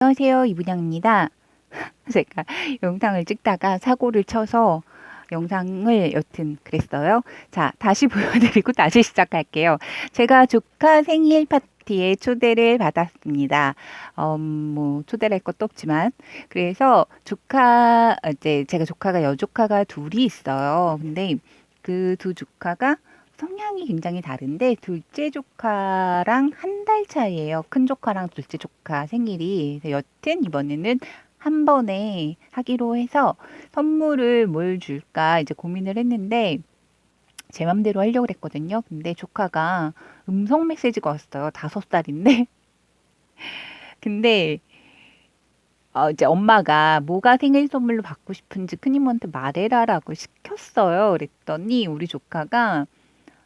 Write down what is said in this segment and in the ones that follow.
안녕하세요. 이분양입니다. 제가 영상을 찍다가 사고를 쳐서 영상을 여튼 그랬어요. 자, 다시 보여드리고 다시 시작할게요. 제가 조카 생일 파티에 초대를 받았습니다. 뭐 초대를 할 것도 없지만 그래서 이제 제가 조카가 여조카가 둘이 있어요. 근데 그 두 조카가 성향이 굉장히 다른데 둘째 조카랑 한 달 차이예요. 큰 조카랑 둘째 조카 생일이. 그래서 여튼 이번에는 한 번에 하기로 해서 선물을 뭘 줄까 이제 고민을 했는데 제 맘대로 하려고 그랬거든요. 근데 조카가 음성 메시지가 왔어요. 5살인데. 근데 이제 엄마가 뭐가 생일 선물로 받고 싶은지 큰이모한테 말해라라고 시켰어요. 그랬더니 우리 조카가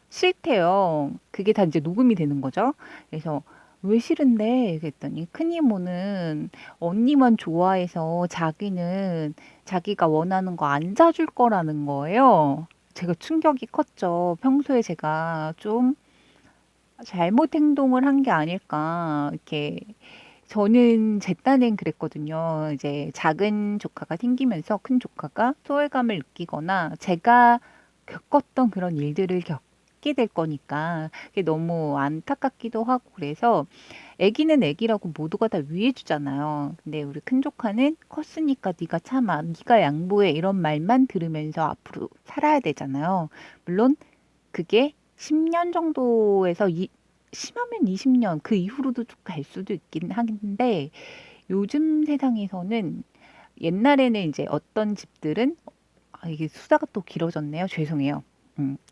싫대요. 그게 다 이제 녹음이 되는 거죠. 그래서 왜 싫은데? 그랬더니 큰 이모는 언니만 좋아해서 자기는 자기가 원하는 거 안 사줄 거라는 거예요. 제가 충격이 컸죠. 평소에 제가 좀 잘못 행동을 한 게 아닐까. 이렇게 저는 제 딴엔 그랬거든요. 이제 작은 조카가 생기면서 큰 조카가 소외감을 느끼거나 제가 겪었던 그런 일들을 겪게 될 거니까 그게 너무 안타깝기도 하고 그래서 애기는 애기라고 모두가 다 위해 주잖아요. 근데 우리 큰 조카는 컸으니까 네가 참아, 네가 양보해 이런 말만 들으면서 앞으로 살아야 되잖아요. 물론 그게 10년 정도에서 심하면 20년 그 이후로도 쭉 갈 수도 있긴 하는데 요즘 세상에서는 옛날에는 이제 어떤 집들은 이게 수다가 또 길어졌네요. 죄송해요.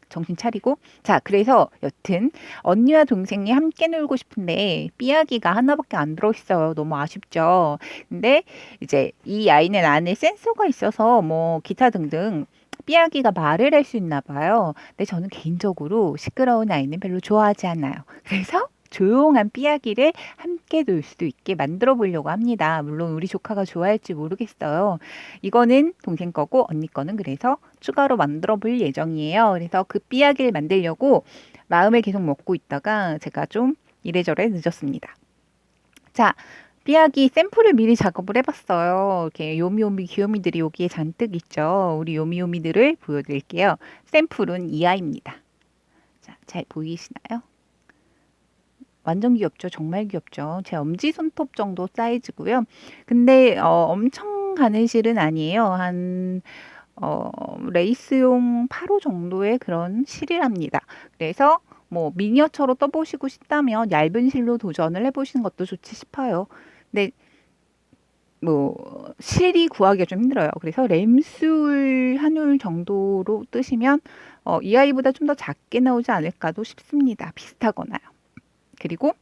정신 차리고. 자, 그래서 여튼 언니와 동생이 함께 놀고 싶은데 삐약이가 하나밖에 안 들어있어요. 너무 아쉽죠. 근데 이제 이 아이는 안에 센서가 있어서 뭐 기타 등등 삐약이가 말을 할 수 있나 봐요. 근데 저는 개인적으로 시끄러운 아이는 별로 좋아하지 않아요. 그래서 조용한 삐약이를 함께 놀 수도 있게 만들어 보려고 합니다. 물론 우리 조카가 좋아할지 모르겠어요. 이거는 동생 거고 언니 거는 그래서 추가로 만들어 볼 예정이에요. 그래서 그 삐약을 만들려고 마음을 계속 먹고 있다가 제가 좀 이래저래 늦었습니다. 자, 삐약이 샘플을 미리 작업을 해봤어요. 이렇게 요미요미 귀요미들이 여기에 잔뜩 있죠. 우리 요미요미들을 보여드릴게요. 샘플은 이 아이입니다. 자, 잘 보이시나요? 완전 귀엽죠. 정말 귀엽죠. 제 엄지손톱 정도 사이즈고요. 근데 엄청 가는 실은 아니에요. 레이스용 8호 정도의 그런 실이랍니다. 그래서 뭐 미니어처로 떠보시고 싶다면 얇은 실로 도전을 해보시는 것도 좋지 싶어요. 근데 뭐 실이 구하기가 좀 힘들어요. 그래서 램술 한 올 정도로 뜨시면 이 아이보다 좀 더 작게 나오지 않을까도 싶습니다. 비슷하거나요. 그리고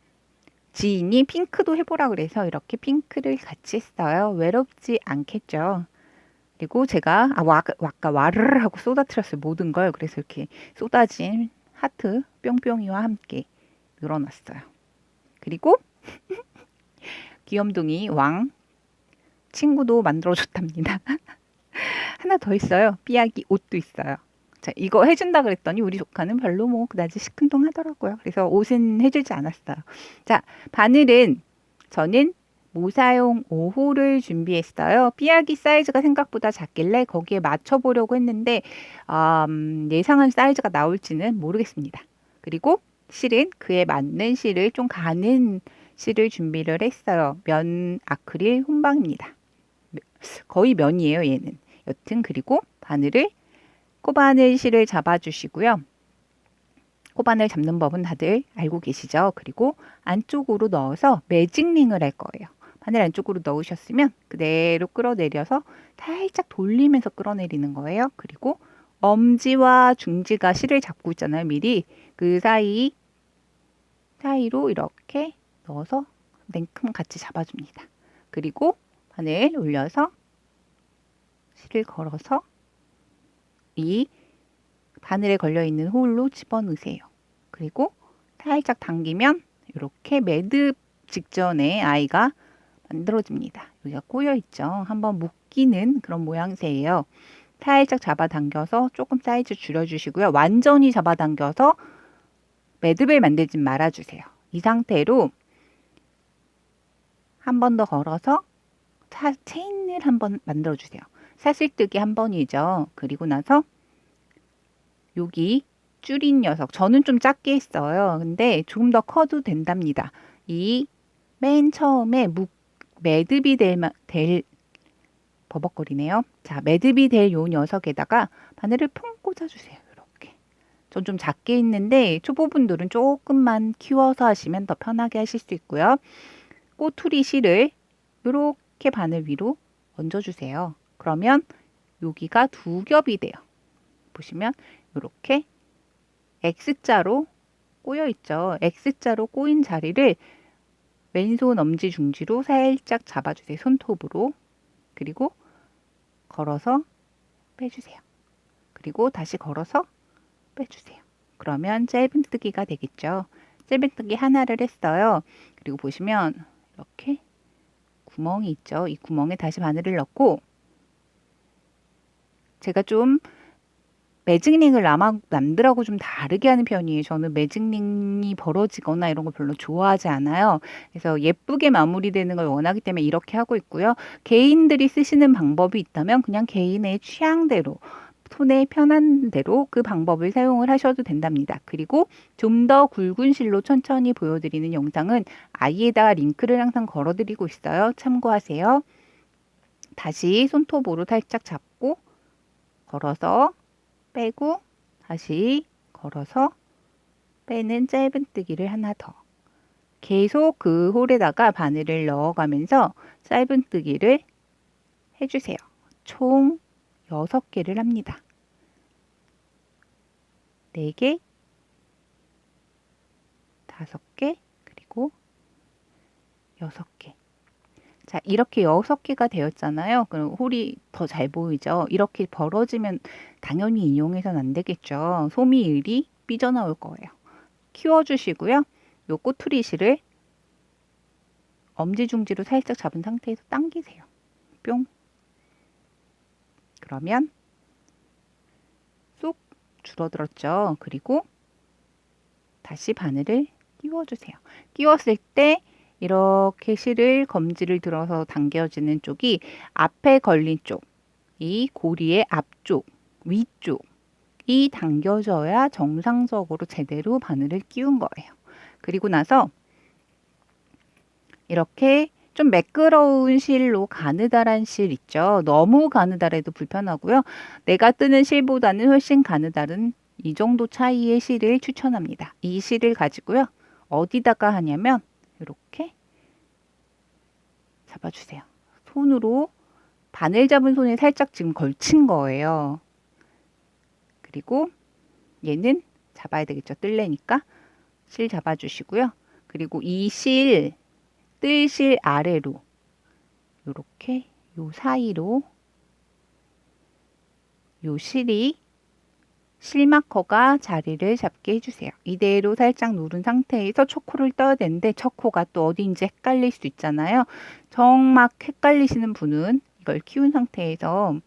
지인이 핑크도 해보라 그래서 이렇게 핑크를 같이 했어요. 외롭지 않겠죠. 그리고 제가 아까 와르르 하고 쏟아뜨렸어요. 모든 걸. 그래서 이렇게 쏟아진 하트 뿅뿅이와 함께 늘어났어요. 그리고 귀염둥이 왕 친구도 만들어줬답니다. 하나 더 있어요. 삐약이 옷도 있어요. 자, 이거 해준다 그랬더니 우리 조카는 별로 뭐 그다지 시큰둥하더라고요. 그래서 옷은 해주지 않았어요. 자, 바늘은 저는 모사용 5호를 준비했어요. 삐약이 사이즈가 생각보다 작길래 거기에 맞춰보려고 했는데 예상한 사이즈가 나올지는 모르겠습니다. 그리고 실은 그에 맞는 실을 좀 가는 실을 준비를 했어요. 면 아크릴 혼방입니다. 거의 면이에요, 얘는. 여튼 그리고 바늘을 코바늘 실을 잡아주시고요. 코바늘 잡는 법은 다들 알고 계시죠? 그리고 안쪽으로 넣어서 매직링을 할 거예요. 바늘 안쪽으로 넣으셨으면 그대로 끌어내려서 살짝 돌리면서 끌어내리는 거예요. 그리고 엄지와 중지가 실을 잡고 있잖아요. 미리 그 사이로 이렇게 넣어서 냉큼 같이 잡아줍니다. 그리고 바늘 올려서 실을 걸어서 이 바늘에 걸려있는 홀로 집어넣으세요. 그리고 살짝 당기면 이렇게 매듭 직전에 아이가 만들어집니다. 여기가 꼬여있죠. 한번 묶이는 그런 모양새예요. 살짝 잡아당겨서 조금 사이즈 줄여주시고요. 완전히 잡아당겨서 매듭을 만들지 말아주세요. 이 상태로 한 번 더 걸어서 체인을 한 번 만들어 주세요. 사슬뜨기 한 번이죠. 그리고 나서 여기 줄인 녀석, 저는 좀 작게 했어요. 근데 조금 더 커도 된답니다. 이 맨 처음에 매듭이 될 버벅거리네요. 자, 매듭이 될 요 녀석에다가 바늘을 퐁 꽂아주세요. 이렇게. 전 좀 작게 했는데 초보분들은 조금만 키워서 하시면 더 편하게 하실 수 있고요. 꼬투리 실을 이렇게 바늘 위로 얹어주세요. 그러면 여기가 두 겹이 돼요. 보시면 이렇게 X자로 꼬여 있죠. X자로 꼬인 자리를 왼손 엄지 중지로 살짝 잡아주세요. 손톱으로. 그리고 걸어서 빼주세요. 그리고 다시 걸어서 빼주세요. 그러면 짧은뜨기가 되겠죠. 짧은뜨기 하나를 했어요. 그리고 보시면 이렇게 구멍이 있죠. 이 구멍에 다시 바늘을 넣고 제가 좀 매직링을 남들하고 좀 다르게 하는 편이에요. 저는 매직링이 벌어지거나 이런 거 별로 좋아하지 않아요. 그래서 예쁘게 마무리되는 걸 원하기 때문에 이렇게 하고 있고요. 개인들이 쓰시는 방법이 있다면 그냥 개인의 취향대로 손에 편한 대로 그 방법을 사용을 하셔도 된답니다. 그리고 좀 더 굵은 실로 천천히 보여드리는 영상은 아이에다가 링크를 항상 걸어드리고 있어요. 참고하세요. 다시 손톱으로 살짝 잡고 걸어서 빼고 다시 걸어서 빼는 짧은뜨기를 하나 더. 계속 그 홀에다가 바늘을 넣어가면서 짧은뜨기를 해주세요. 총 6개를 합니다. 4개, 5개, 그리고 6개. 자, 이렇게 6개가 되었잖아요. 그럼 홀이 더 잘 보이죠? 이렇게 벌어지면 당연히 인용해서는 안 되겠죠. 소미을이 삐져나올 거예요. 키워주시고요. 요 꼬투리 실을 엄지중지로 살짝 잡은 상태에서 당기세요. 뿅. 그러면 쏙 줄어들었죠. 그리고 다시 바늘을 끼워주세요. 끼웠을 때 이렇게 실을 검지를 들어서 당겨지는 쪽이 앞에 걸린 쪽, 이 고리의 앞쪽, 위쪽이 당겨져야 정상적으로 제대로 바늘을 끼운 거예요. 그리고 나서 이렇게 좀 매끄러운 실로 가느다란 실 있죠. 너무 가느다래도 불편하고요. 내가 뜨는 실보다는 훨씬 가느다른 이 정도 차이의 실을 추천합니다. 이 실을 가지고요. 어디다가 하냐면 이렇게 잡아주세요. 손으로 바늘 잡은 손에 살짝 지금 걸친 거예요. 그리고 얘는 잡아야 되겠죠. 뜰래니까 실 잡아주시고요. 그리고 이 실, 뜰 실 아래로 이렇게 요 사이로 요 실이 실마커가 자리를 잡게 해주세요. 이대로 살짝 누른 상태에서 초코를 떠야 되는데 초코가 또 어디인지 헷갈릴 수 있잖아요. 정막 헷갈리시는 분은 이걸 키운 상태에서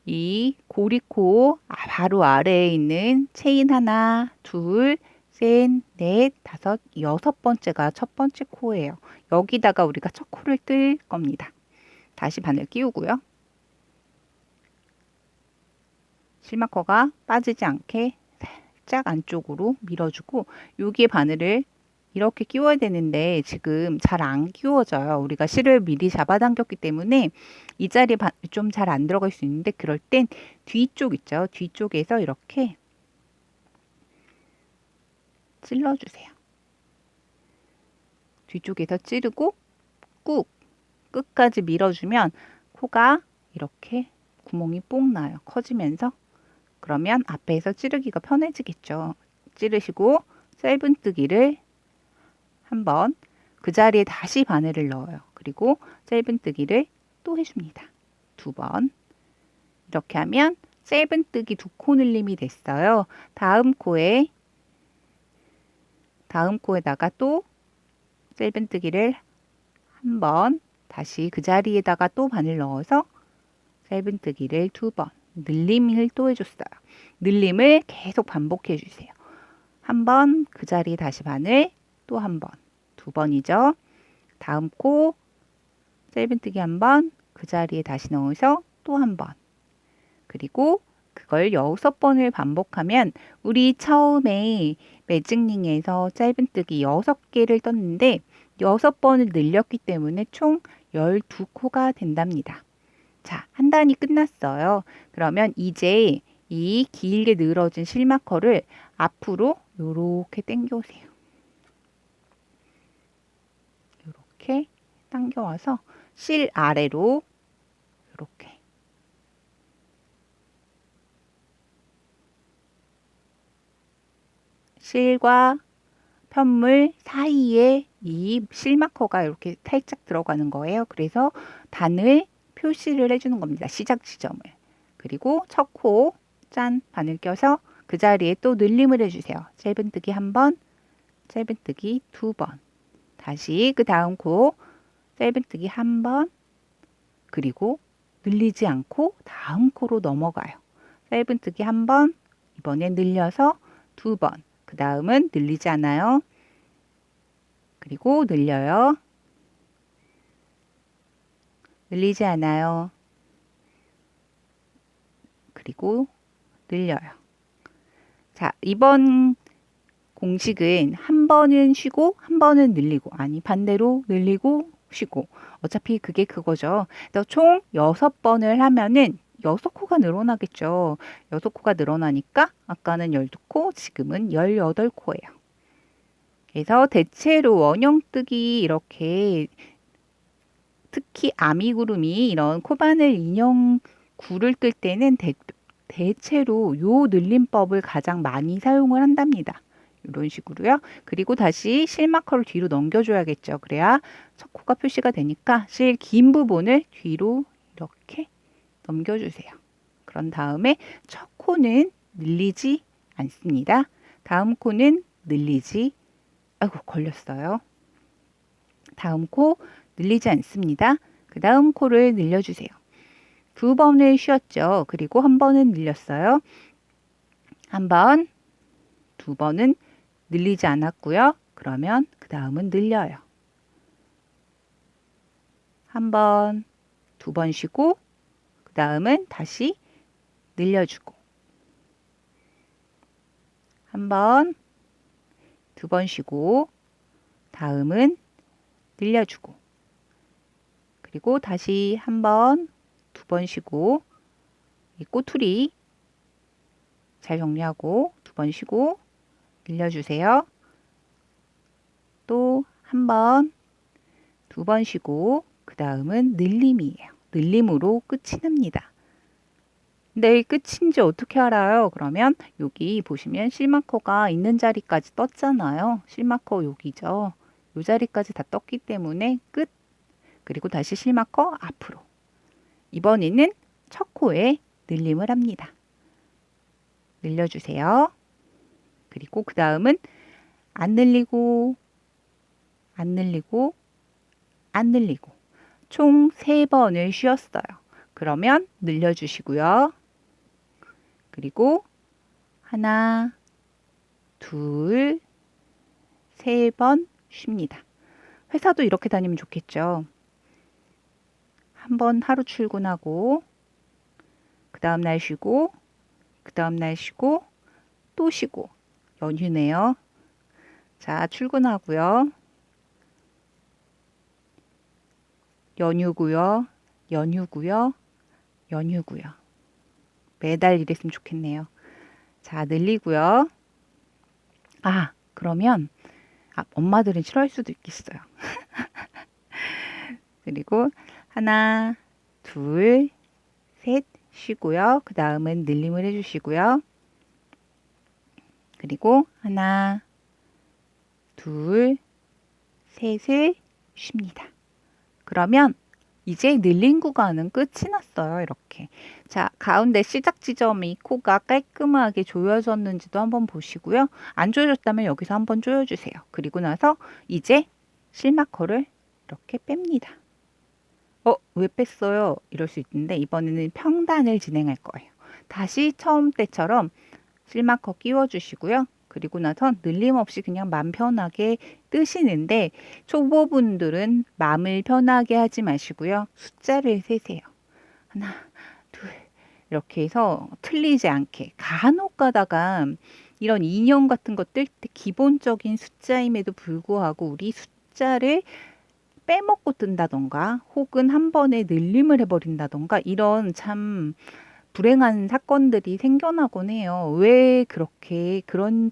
이 고리코 바로 아래에 있는 체인 하나, 둘, 셋, 넷, 다섯, 6번째가 첫 번째 코예요. 여기다가 우리가 첫 코를 뜰 겁니다. 다시 바늘 끼우고요. 실마커가 빠지지 않게 살짝 안쪽으로 밀어주고 여기에 바늘을 이렇게 끼워야 되는데 지금 잘 안 끼워져요. 우리가 실을 미리 잡아당겼기 때문에 이 자리에 좀 잘 안 들어갈 수 있는데 그럴 땐 뒤쪽 있죠. 뒤쪽에서 이렇게 찔러주세요. 뒤쪽에서 찌르고 꾹 끝까지 밀어주면 코가 이렇게 구멍이 뽕 나요. 커지면서 그러면 앞에서 찌르기가 편해지겠죠. 찌르시고 짧은뜨기를 한번 그 자리에 다시 바늘을 넣어요. 그리고 짧은뜨기를 또 해줍니다. 2번. 이렇게 하면 짧은뜨기 2코 늘림이 됐어요. 다음 코에다가 또 짧은뜨기를 한번 다시 그 자리에다가 또 바늘 넣어서 짧은뜨기를 2번 늘림을 또 해줬어요. 늘림을 계속 반복해 주세요. 한 번 그 자리에 다시 바늘 또 한 번, 2번이죠. 다음 코 짧은뜨기 한 번, 그 자리에 다시 넣어서 또 한 번. 그리고 그걸 6번을 반복하면 우리 처음에 매직링에서 짧은뜨기 6개를 떴는데 6번을 늘렸기 때문에 총 12코가 된답니다. 자, 한 단이 끝났어요. 그러면 이제 이 길게 늘어진 실마커를 앞으로 요렇게 당겨오세요. 요렇게 당겨와서 실 아래로 요렇게 실과 편물 사이에 이 실마커가 이렇게 살짝 들어가는 거예요. 그래서 단을 표시를 해주는 겁니다. 시작 지점을. 그리고 첫 코, 짠, 바늘 껴서 그 자리에 또 늘림을 해주세요. 짧은뜨기 한 번, 짧은뜨기 두 번. 다시 그 다음 코, 짧은뜨기 한 번, 그리고 늘리지 않고 다음 코로 넘어가요. 짧은뜨기 한 번, 이번에 늘려서 두 번. 그 다음은 늘리지 않아요. 그리고 늘려요. 늘리지 않아요. 그리고 늘려요. 자, 이번 공식은 한 번은 쉬고 한 번은 늘리고, 아니 반대로 늘리고 쉬고, 어차피 그게 그거죠. 그래서 총 6번을 하면은 6코가 늘어나겠죠. 6코가 늘어나니까 아까는 12코, 지금은 18코예요. 그래서 대체로 원형뜨기 이렇게 특히 아미구름이 이런 코바늘 인형 굴을 뜰 때는 대체로 요 늘림법을 가장 많이 사용을 한답니다. 이런 식으로요. 그리고 다시 실마커를 뒤로 넘겨줘야겠죠. 그래야 첫 코가 표시가 되니까 실 긴 부분을 뒤로 이렇게 넘겨주세요. 그런 다음에 첫 코는 늘리지 않습니다. 다음 코는 늘리지, 아이고 걸렸어요. 다음 코 늘리지 않습니다. 그 다음 코를 늘려주세요. 두 번을 쉬었죠. 그리고 한 번은 늘렸어요. 한 번, 두 번은 늘리지 않았고요. 그러면 그 다음은 늘려요. 한 번, 두 번 쉬고 그 다음은 다시 늘려주고 한 번, 두 번 쉬고 다음은 늘려주고 그리고 다시 한 번, 두 번 쉬고 이 꼬투리 잘 정리하고 두 번 쉬고 늘려주세요. 또 한 번, 두 번 쉬고 그 다음은 늘림이에요. 늘림으로 끝이 납니다. 근데 끝인지 어떻게 알아요? 그러면 여기 보시면 실마커가 있는 자리까지 떴잖아요. 실마커 여기죠. 이 자리까지 다 떴기 때문에 끝. 그리고 다시 실마커 앞으로. 이번에는 첫 코에 늘림을 합니다. 늘려주세요. 그리고 그 다음은 안 늘리고 안 늘리고 안 늘리고 총 3번을 쉬었어요. 그러면 늘려주시고요. 그리고 하나, 둘, 3번 쉽니다. 회사도 이렇게 다니면 좋겠죠. 한 번 하루 출근하고 그 다음 날 쉬고 그 다음 날 쉬고 또 쉬고 연휴네요. 자, 출근하고요. 연휴고요. 연휴고요. 연휴고요. 매달 이랬으면 좋겠네요. 자, 늘리고요. 아, 그러면 엄마들은 싫어할 수도 있겠어요. 그리고 하나, 둘, 셋 쉬고요. 그 다음은 늘림을 해주시고요. 그리고 하나, 둘, 셋을 쉽니다. 그러면 이제 늘린 구간은 끝이 났어요. 이렇게. 자, 가운데 시작 지점이 코가 깔끔하게 조여졌는지도 한번 보시고요. 안 조여졌다면 여기서 한번 조여주세요. 그리고 나서 이제 실마커를 이렇게 뺍니다. 왜 뺐어요? 이럴 수 있는데 이번에는 평단을 진행할 거예요. 다시 처음 때처럼 실마커 끼워주시고요. 그리고 나서 늘림 없이 그냥 맘 편하게 뜨시는데 초보분들은 마음을 편하게 하지 마시고요. 숫자를 세세요. 하나, 둘, 이렇게 해서 틀리지 않게 간혹 가다가 이런 인형 같은 거 뜰 때 기본적인 숫자임에도 불구하고 우리 숫자를 빼먹고 뜬다던가 혹은 한 번에 늘림을 해버린다던가 이런 참 불행한 사건들이 생겨나곤 해요. 왜 그렇게 그런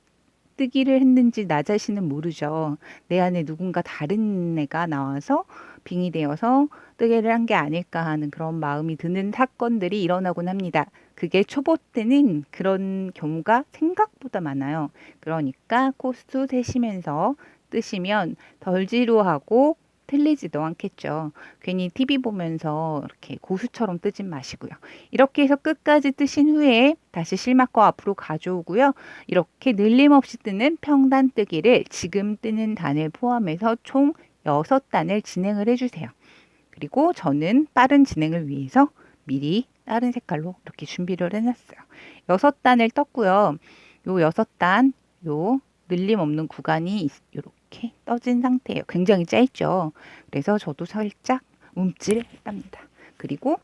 뜨기를 했는지 나 자신은 모르죠. 내 안에 누군가 다른 애가 나와서 빙이 되어서 뜨개를 한 게 아닐까 하는 그런 마음이 드는 사건들이 일어나곤 합니다. 그게 초보 때는 그런 경우가 생각보다 많아요. 그러니까 코수 세시면서 뜨시면 덜 지루하고 틀리지도 않겠죠. 괜히 TV 보면서 이렇게 고수처럼 뜨진 마시고요. 이렇게 해서 끝까지 뜨신 후에 다시 실마커 앞으로 가져오고요. 이렇게 늘림없이 뜨는 평단 뜨기를 지금 뜨는 단을 포함해서 총 6단을 진행을 해주세요. 그리고 저는 빠른 진행을 위해서 미리 다른 색깔로 이렇게 준비를 해놨어요. 6단을 떴고요. 요 6단, 요 늘림 없는 구간이 이렇게 떠진 상태예요. 굉장히 짧죠. 그래서 저도 살짝 움찔했답니다. 그리고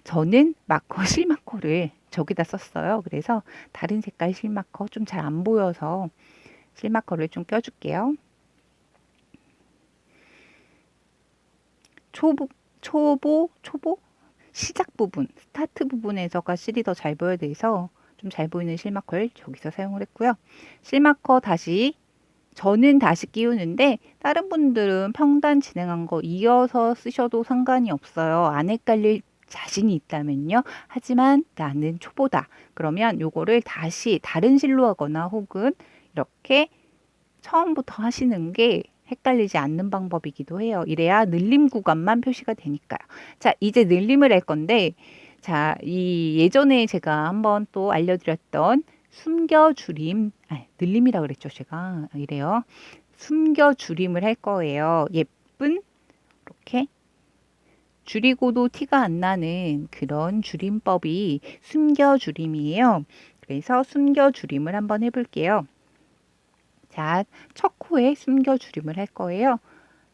저는 마커 실마커를 저기다 썼어요. 그래서 다른 색깔 실마커 좀 잘 안 보여서 실마커를 좀 껴줄게요. 초보 시작 부분, 스타트 부분에서가 실이 더 잘 보여야 돼서 좀 잘 보이는 실마커를 저기서 사용을 했고요. 실마커 다시 저는 다시 끼우는데 다른 분들은 평단 진행한 거 이어서 쓰셔도 상관이 없어요. 안 헷갈릴 자신이 있다면요. 하지만 나는 초보다. 그러면 요거를 다시 다른 실로 하거나 혹은 이렇게 처음부터 하시는 게 헷갈리지 않는 방법이기도 해요. 이래야 늘림 구간만 표시가 되니까요. 자, 이제 늘림을 할 건데, 자, 이 예전에 제가 한번 또 알려드렸던 숨겨주림, 늘림이라 그랬죠, 제가. 이래요. 숨겨주림을 할 거예요. 예쁜, 이렇게 줄이고도 티가 안 나는 그런 줄임법이 숨겨주림이에요. 그래서 숨겨주림을 한번 해볼게요. 자, 첫 코에 숨겨주림을 할 거예요.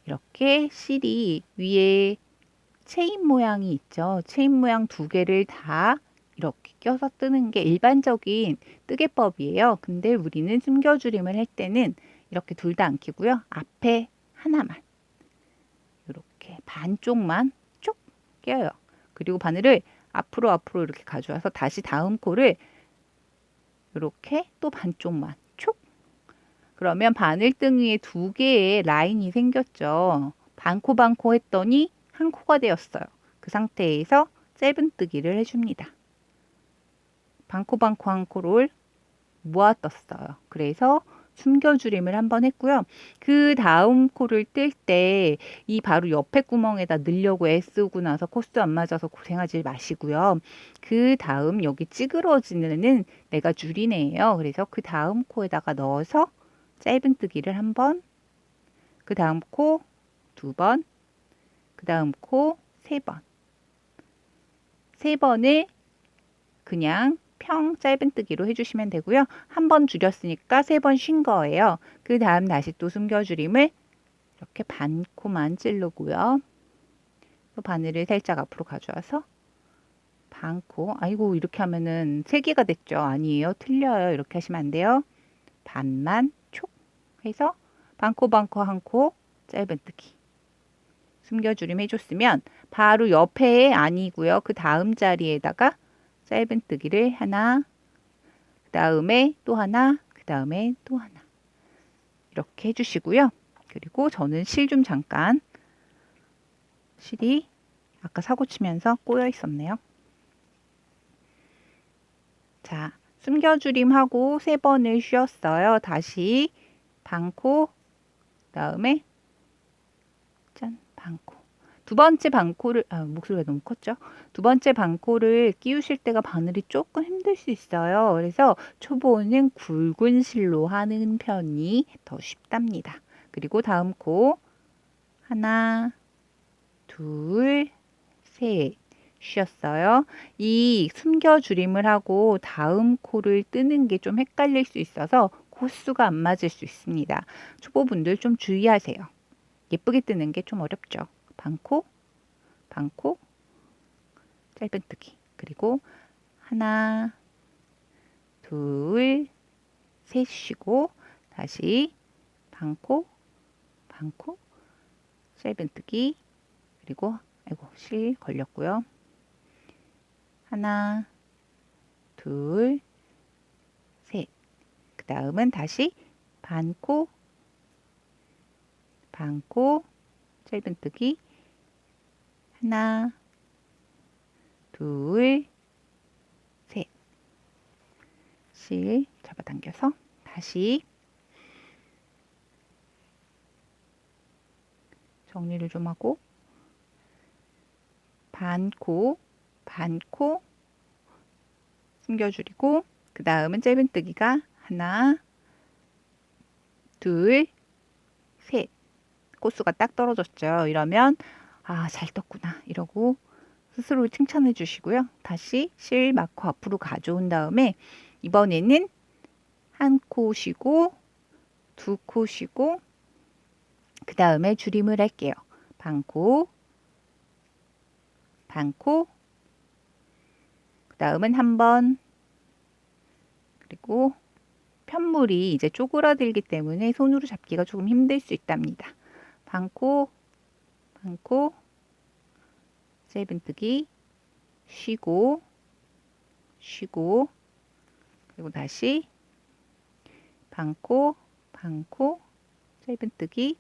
이렇게 실이 위에 체인 모양이 있죠. 체인 모양 두 개를 다 이렇게 껴서 뜨는 게 일반적인 뜨개법이에요. 근데 우리는 숨겨주림을 할 때는 이렇게 둘 다 안 끼고요. 앞에 하나만 이렇게 반쪽만 쭉 껴요. 그리고 바늘을 앞으로 이렇게 가져와서 다시 다음 코를 이렇게 또 반쪽만 촉. 그러면 바늘등위에 두 개의 라인이 생겼죠. 반코 했더니 한 코가 되었어요. 그 상태에서 짧은뜨기를 해줍니다. 반코 한 코를 모아 떴어요. 그래서 숨겨주림을 한번 했고요. 그 다음 코를 뜰 때 이 바로 옆에 구멍에다 넣으려고 애쓰고 나서 코스 안 맞아서 고생하지 마시고요. 그 다음 여기 찌그러지는 내가 줄이네요. 그래서 그 다음 코에다가 넣어서 짧은뜨기를 한 번, 그 다음 코 두 번, 그 다음 코 세 번. 세 번을 그냥 평 짧은뜨기로 해주시면 되고요. 한 번 줄였으니까 세 번 쉰 거예요. 그 다음 다시 또 숨겨주림을 이렇게 반코만 찌르고요. 또 바늘을 살짝 앞으로 가져와서 반코. 아이고 이렇게 하면은 세 개가 됐죠. 아니에요. 틀려요. 이렇게 하시면 안 돼요. 반만 촉 해서 반코 한 코 짧은뜨기. 숨겨주림 해줬으면 바로 옆에 아니고요. 그 다음 자리에다가 짧은뜨기를 하나, 그 다음에 또 하나, 그 다음에 또 하나 이렇게 해주시고요. 그리고 저는 실 좀 잠깐 실이 아까 사고 치면서 꼬여 있었네요. 자, 숨겨주림하고 세 번을 쉬었어요. 다시 반코, 그다음에 짠, 반코. 두 번째 반코를 목소리가 너무 컸죠? 두 번째 반코를 끼우실 때가 바늘이 조금 힘들 수 있어요. 그래서 초보는 굵은 실로 하는 편이 더 쉽답니다. 그리고 다음 코 하나, 둘, 셋 쉬었어요. 이 숨겨주림을 하고 다음 코를 뜨는 게 좀 헷갈릴 수 있어서 코수가 안 맞을 수 있습니다. 초보분들 좀 주의하세요. 예쁘게 뜨는 게 좀 어렵죠. 반코, 반코, 짧은뜨기. 그리고 하나, 둘, 셋 쉬고 다시 반코, 반코, 짧은뜨기. 그리고 아이고 실 걸렸고요. 하나, 둘, 셋. 그 다음은 다시 반코, 반코, 짧은뜨기. 하나, 둘, 셋. 실 잡아당겨서 다시 정리를 좀 하고 반코, 반코 숨겨주리고 그 다음은 짧은뜨기가 하나, 둘, 셋. 코수가 딱 떨어졌죠. 이러면 아, 잘 떴구나 이러고 스스로 칭찬해 주시고요. 다시 실 마커 앞으로 가져온 다음에 이번에는 한 코 쉬고 두 코 쉬고 그 다음에 줄임을 할게요. 반코, 반코, 그 다음은 한 번, 그리고 편물이 이제 쪼그라들기 때문에 손으로 잡기가 조금 힘들 수 있답니다. 반코, 반코, 짧은뜨기, 쉬고, 쉬고, 그리고 다시 반코, 반코, 짧은뜨기,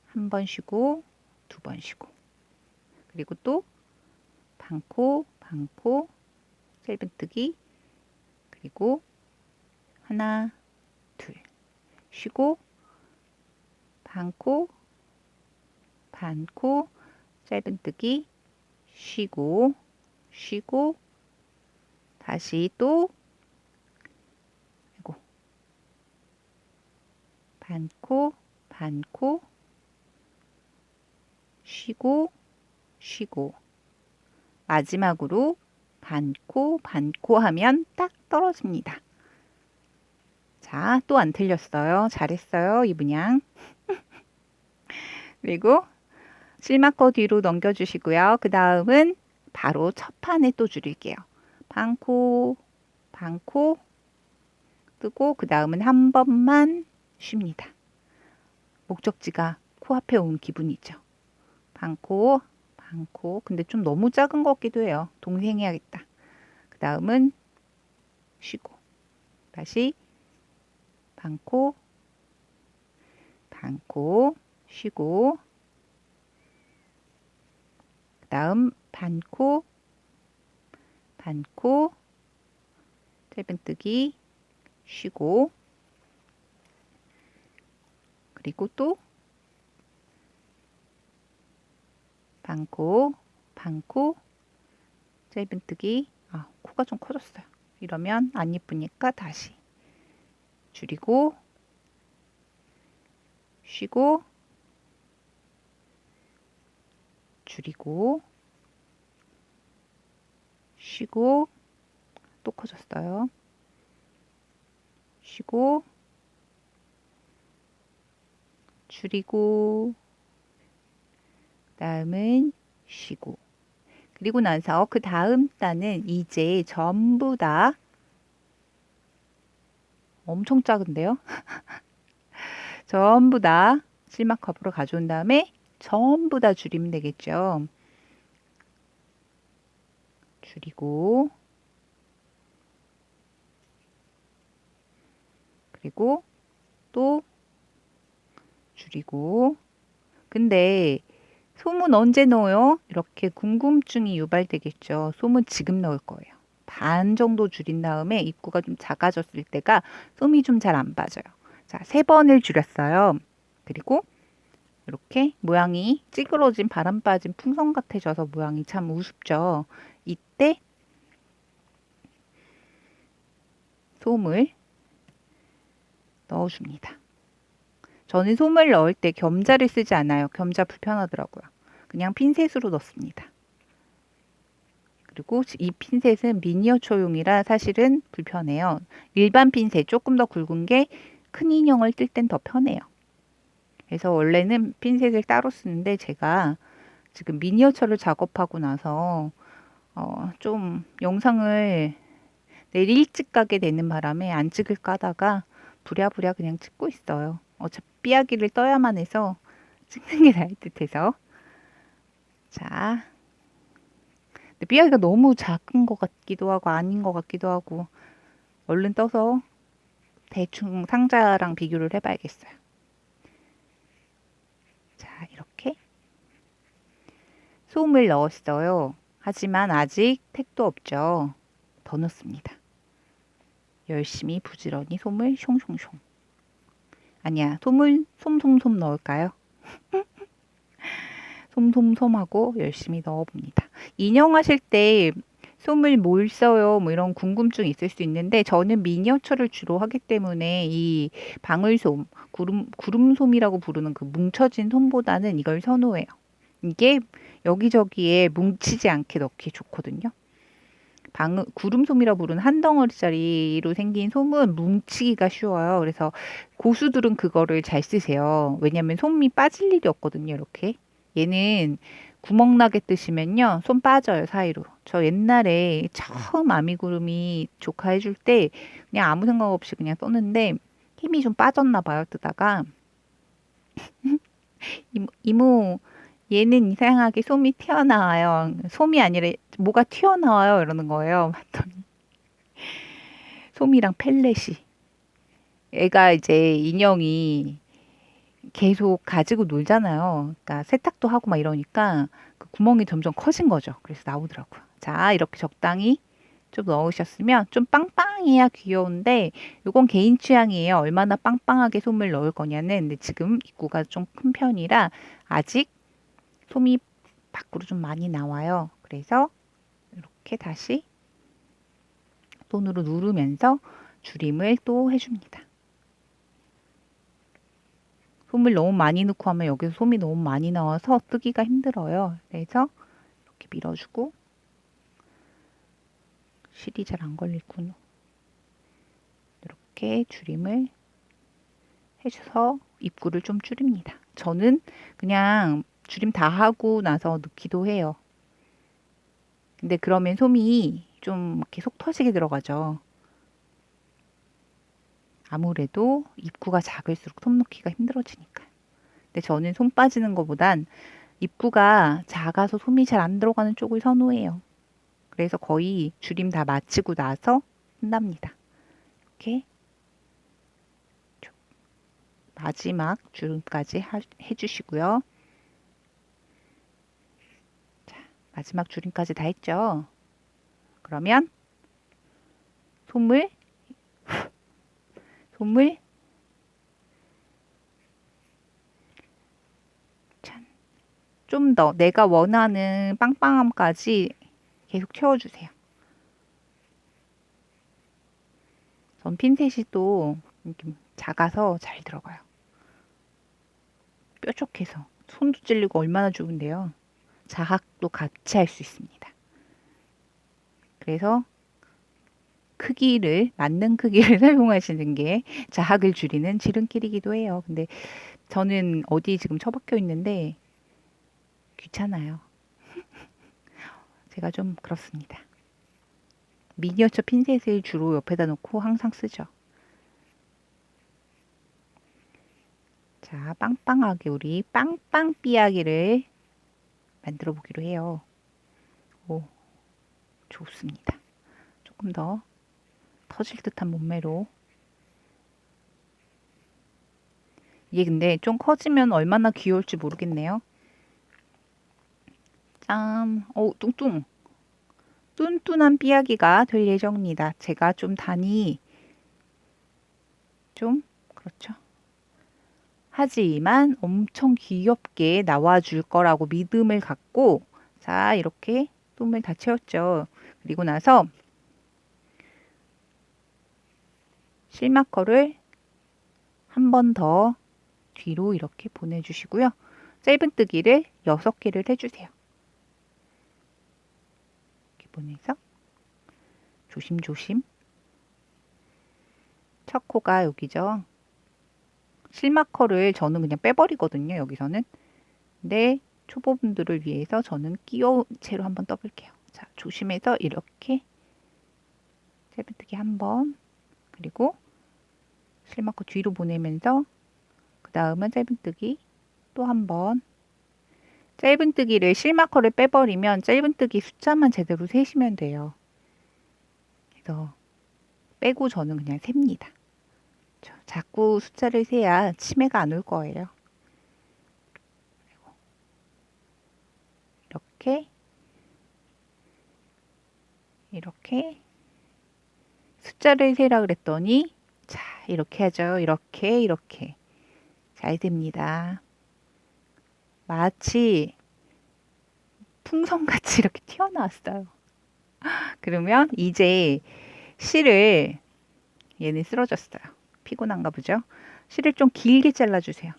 한 번 쉬고, 두 번 쉬고, 그리고 또 반코, 반코, 짧은뜨기, 그리고 하나, 둘, 쉬고, 반코, 반코, 짧은뜨기, 쉬고, 쉬고, 다시 또, 아이고, 반코, 반코, 쉬고, 쉬고, 마지막으로 반코, 반코 하면 딱 떨어집니다. 자, 또 안 틀렸어요. 잘했어요, 이분양. 그리고 실마커 뒤로 넘겨주시고요. 그 다음은 바로 첫 판에 또 줄일게요. 반코, 반코 뜨고 그 다음은 한 번만 쉽니다. 목적지가 코앞에 온 기분이죠. 반코, 반코. 근데 좀 너무 작은 것 같기도 해요. 동생 해야겠다. 그 다음은 쉬고 다시 반코, 반코, 쉬고 그 다음 반코, 반코, 짧은뜨기, 쉬고 그리고 또 반코, 반코, 짧은뜨기. 아, 코가 좀 커졌어요. 이러면 안 예쁘니까 다시 줄이고 쉬고 줄이고 쉬고 또 커졌어요. 쉬고 줄이고 다음은 쉬고 그리고 나서 그 다음 단은 이제 전부 다 엄청 작은데요. 전부 다 실마커브로 가져온 다음에 전부 다 줄이면 되겠죠. 줄이고 그리고 또 줄이고 근데 솜은 언제 넣어요? 이렇게 궁금증이 유발되겠죠. 솜은 지금 넣을 거예요. 반 정도 줄인 다음에 입구가 좀 작아졌을 때가 솜이 좀 잘 안 빠져요. 자, 3번을 줄였어요. 그리고 이렇게 모양이 찌그러진 바람 빠진 풍선 같아져서 모양이 참 우습죠. 이때 솜을 넣어줍니다. 저는 솜을 넣을 때 겸자를 쓰지 않아요. 겸자 불편하더라고요. 그냥 핀셋으로 넣습니다. 그리고 이 핀셋은 미니어처용이라 사실은 불편해요. 일반 핀셋 조금 더 굵은 게 큰 인형을 뜰 땐 더 편해요. 그래서 원래는 핀셋을 따로 쓰는데 제가 지금 미니어처를 작업하고 나서 좀 영상을 내일 일찍 가게 되는 바람에 안 찍을까 하다가 부랴부랴 그냥 찍고 있어요. 어차피 삐약이를 떠야만 해서 찍는 게 나을 듯해서. 자, 근데 삐약이가 너무 작은 것 같기도 하고 아닌 것 같기도 하고 얼른 떠서 대충 상자랑 비교를 해봐야겠어요. 자, 이렇게 솜을 넣었어요. 하지만 아직 택도 없죠. 더 넣습니다. 열심히 부지런히 솜을 숑숑숑. 아니야, 솜을 솜솜솜 넣을까요? 솜솜솜하고 열심히 넣어봅니다. 인형 하실 때 솜을 뭘 써요? 뭐 이런 궁금증 있을 수 있는데 저는 미니어처를 주로 하기 때문에 이 방울솜, 구름솜이라고 부르는 그 뭉쳐진 솜보다는 이걸 선호해요. 이게 여기저기에 뭉치지 않게 넣기 좋거든요. 구름솜이라 부르는 한 덩어리짜리로 생긴 솜은 뭉치기가 쉬워요. 그래서 고수들은 그거를 잘 쓰세요. 왜냐면 솜이 빠질 일이 없거든요. 이렇게. 얘는 구멍 나게 뜨시면요. 솜 빠져요. 사이로. 저 옛날에 처음 아미구름이 조카 해줄 때 그냥 아무 생각 없이 그냥 썼는데 힘이 좀 빠졌나 봐요. 뜨다가. 이모, 얘는 이상하게 솜이 튀어나와요. 솜이 아니라 뭐가 튀어나와요. 이러는 거예요. 봤더니 솜이랑 펠렛이. 애가 이제 인형이 계속 가지고 놀잖아요. 그러니까 세탁도 하고 막 이러니까 그 구멍이 점점 커진 거죠. 그래서 나오더라고요. 자, 이렇게 적당히 좀 넣으셨으면 좀 빵빵해야 귀여운데 이건 개인 취향이에요. 얼마나 빵빵하게 솜을 넣을 거냐는. 근데 지금 입구가 좀 큰 편이라 아직 솜이 밖으로 좀 많이 나와요. 그래서 이렇게 다시 손으로 누르면서 줄임을 또 해줍니다. 솜을 너무 많이 넣고 하면 여기서 솜이 너무 많이 나와서 뜨기가 힘들어요. 그래서 이렇게 밀어주고 실이 잘 안 걸리군요. 이렇게 줄임을 해줘서 입구를 좀 줄입니다. 저는 그냥 줄임 다 하고 나서 넣기도 해요. 근데 그러면 솜이 좀 이렇게 속 터지게 들어가죠. 아무래도 입구가 작을수록 솜 넣기가 힘들어지니까. 근데 저는 솜 빠지는 것보단 입구가 작아서 솜이 잘 안 들어가는 쪽을 선호해요. 그래서 거의 줄임 다 마치고 나서 끝납니다. 이렇게 마지막 줄임까지 해주시고요. 자, 마지막 줄임까지 다 했죠. 그러면 솜을 좀 더 내가 원하는 빵빵함까지 계속 채워주세요. 전 핀셋이 또 작아서 잘 들어가요. 뾰족해서 손도 찔리고 얼마나 좋은데요. 자학도 같이 할 수 있습니다. 그래서 맞는 크기를 사용하시는 게 자학을 줄이는 지름길이기도 해요. 근데 저는 어디 지금 처박혀 있는데 귀찮아요. 제가 좀 그렇습니다. 미니어처 핀셋을 주로 옆에다 놓고 항상 쓰죠. 자, 빵빵하게 우리 빵빵 삐약이를 만들어 보기로 해요. 오, 좋습니다. 조금 더 터질 듯한 몸매로. 이게 근데 좀 커지면 얼마나 귀여울지 모르겠네요. 짠, 뚱뚱. 뚠뚠한 삐약이가 될 예정입니다. 제가 좀 단이 좀 그렇죠. 하지만 엄청 귀엽게 나와줄 거라고 믿음을 갖고 자 이렇게 솜을 다 채웠죠. 그리고 나서 실마커를 한 번 더 뒤로 이렇게 보내주시고요. 짧은뜨기를 6개를 해주세요. 기본에서 조심조심. 첫 코가 여기죠. 실마커를 저는 그냥 빼버리거든요. 여기서는. 근데 초보분들을 위해서 저는 끼워 채로 한번 떠볼게요. 자, 조심해서 이렇게 짧은뜨기 한 번, 그리고 실마커 뒤로 보내면서 그 다음은 짧은뜨기 또 한 번. 짧은뜨기를 실마커를 빼버리면 짧은뜨기 숫자만 제대로 세시면 돼요. 그래서 빼고 저는 그냥 셉니다. 자꾸 숫자를 세야 치매가 안 올 거예요. 이렇게 숫자를 세라 그랬더니 자, 이렇게 하죠. 이렇게 잘 됩니다. 마치 풍선같이 이렇게 튀어나왔어요. 그러면 이제 실을, 얘는 쓰러졌어요. 피곤한가 보죠? 실을 좀 길게 잘라주세요.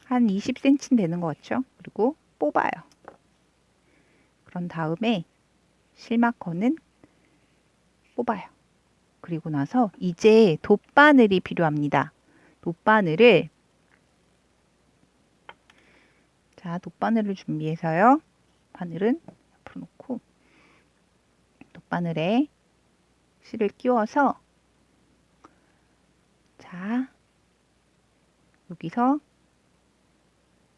한 20cm 되는 것 같죠? 그리고 뽑아요. 그런 다음에 실마커는 뽑아요. 그리고 나서 이제 돗바늘이 필요합니다. 돗바늘을, 자, 돗바늘을 준비해서요. 바늘은 옆으로 놓고 돗바늘에 실을 끼워서, 자, 여기서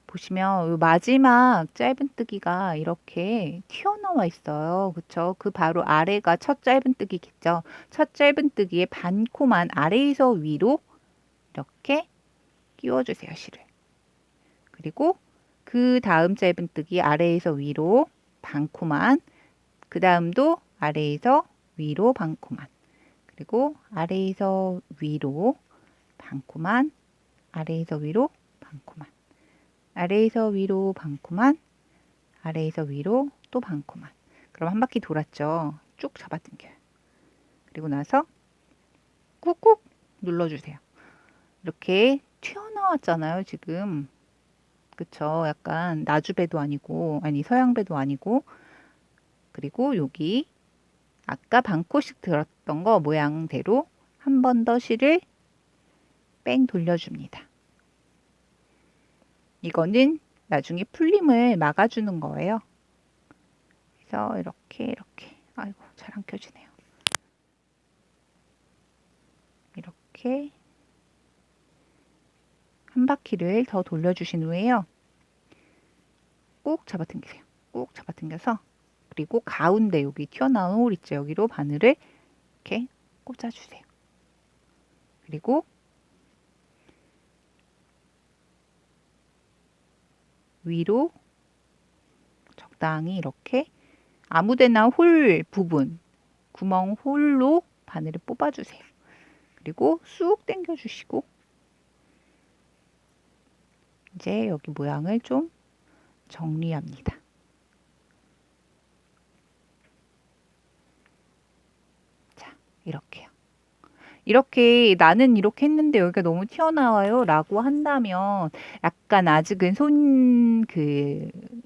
보시면 이 마지막 짧은뜨기가 이렇게 튀어나와 있어요. 그쵸? 그 바로 아래가 첫 짧은뜨기겠죠. 첫 짧은뜨기의 반코만 아래에서 위로 이렇게 끼워주세요, 실을. 그리고 그 다음 짧은뜨기 아래에서 위로 반코만, 그 다음도 아래에서 위로 반코만, 그리고 아래에서 위로 반코만, 아래에서 위로 반코만, 아래에서 위로 반코만, 아래에서 위로 또 반코만. 그럼 한 바퀴 돌았죠. 쭉 잡아당겨요. 그리고 나서 꾹꾹 눌러주세요. 이렇게 튀어나왔잖아요, 지금. 그쵸? 약간 나주배도 아니고, 아니 서양배도 아니고. 그리고 여기 아까 반코씩 들었던 거 모양대로 한 번 더 실을 뺑 돌려줍니다. 이거는 나중에 풀림을 막아주는 거예요. 그래서 이렇게 아이고 잘 안 켜지네요. 이렇게 한 바퀴를 더 돌려주신 후에요. 꾹 잡아당기세요. 꾹 잡아당겨서, 그리고 가운데 여기 튀어나온 홀 있죠. 여기로 바늘을 이렇게 꽂아주세요. 그리고 위로 적당히 이렇게 아무데나 홀 부분, 구멍 홀로 바늘을 뽑아주세요. 그리고 쑥 당겨주시고, 이제 여기 모양을 좀 정리합니다. 자, 이렇게요. 이렇게 나는 이렇게 했는데 여기가 너무 튀어나와요 라고 한다면 약간 아직은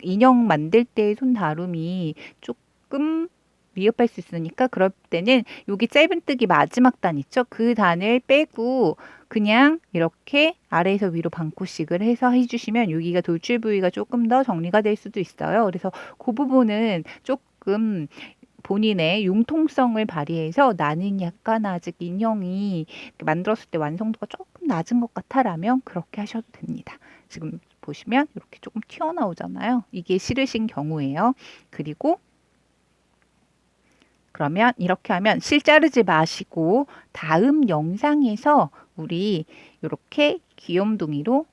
인형 만들 때 손 다룸이 조금 위협할 수 있으니까, 그럴 때는 여기 짧은뜨기 마지막 단 있죠? 그 단을 빼고 그냥 이렇게 아래에서 위로 반코씩을 해서 해주시면 여기가 돌출 부위가 조금 더 정리가 될 수도 있어요. 그래서 그 부분은 조금 본인의 융통성을 발휘해서 나는 약간 아직 인형이 만들었을 때 완성도가 조금 낮은 것 같아라면 그렇게 하셔도 됩니다. 지금 보시면 이렇게 조금 튀어나오잖아요. 이게 싫으신 경우예요. 그리고 그러면 이렇게 하면 실 자르지 마시고 다음 영상에서 우리 이렇게 귀염둥이로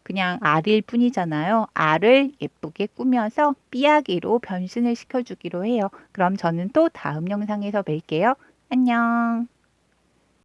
그냥 알일 뿐이잖아요. 알을 예쁘게 꾸며서 삐약이로 변신을 시켜주기로 해요. 그럼 저는 또 다음 영상에서 뵐게요. 안녕.